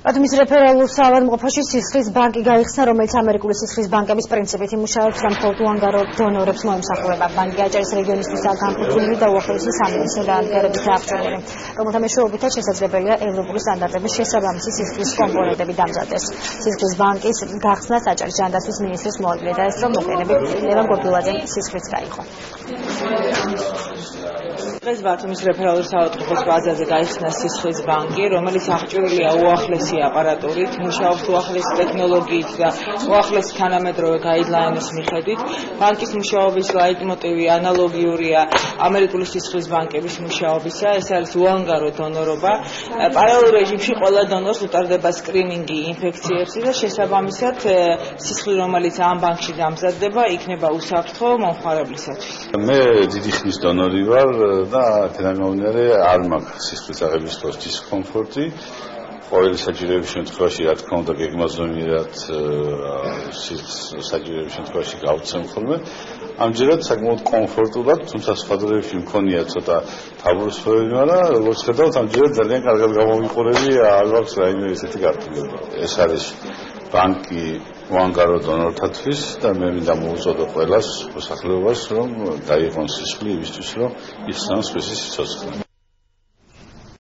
მის რეფერალურ საავადმყოფოში სისხლის ბანკი გაიხსნა, რომელიც ამერიკული სისხლის ბანკების პრინციპით იმუშავებს და მხოლოდ უანგარო დონორებს მოემსახურება. ბანკი აჭარის რეგიონისთვისაა განკუთვნილი და უახლოესი სამინისტრო დაადგარებით აღჭურვილი, რომელთა მეშვეობითაც შესაძლებელია ევროპული სტანდარტების შესაბამისი სისხლის კომპონენტები დამზადდეს. სისხლის ბანკის გახსნას აჭარის ჯანდაცვის მინისტრის მოადრე და ეს რომ მოგვიანებით ლევან გორგილაძემ სისხლიც გაიღო. დღეს ბათუმის რეფერალურ საავადმყოფოს ბაზაზე გაიხსნა სისხლის ბანკი, რომელიც აღჭურვილია უახლესი აპარატურით, მუშაობს უახლესი ტექნოლოგიით და უახლესი თანამედროვე გაიდლაინის მიხედვით. ბანკის მუშაობის ლაიტმოტივი ანალოგიურია ამერიკული სისხლის ბანკების მუშაობისა, ეს არის უანგარო დონორობა. პარალელურ რეჟიმში ყველა დონორს უტარდება სკრინინგი ინფექციებზე და შესაბამისად სისხლი, რომელიც ამ ბანკში დამზადდება, იქნება უსაფრთხო მომხმარებლისათვის. მე დიდი ხნის დონორი ვარ და აქედან გამომდინარე არ მაქვს სისხლის აღების დროს დისკომფორტი. ყოველი საჭიროების შემთხვევაში, რა თქმა უნდა, გეგმაზონიერად საჭიროების შემთხვევაში გავცემ ხოლმე. ამჯერად საკმაოდ კომფორტულად, თუმცა სხვა დროებში მქონია ცოტა თავბრუსხვევები, მაგრამ როგორც ხედავთ, ამჯერად ძალიან კარგად გამოვიყურები, არ მაქვს რაიმე ესეთი გართულება. ეს არის ბანკი უანგარო დონორთათვის და მე მინდა მოუწოდო ყველას მოსახლეობას, რომ დაიღონ სისხლი იმისთვის, რომ იხსნას სხვისი სიცოცხლე.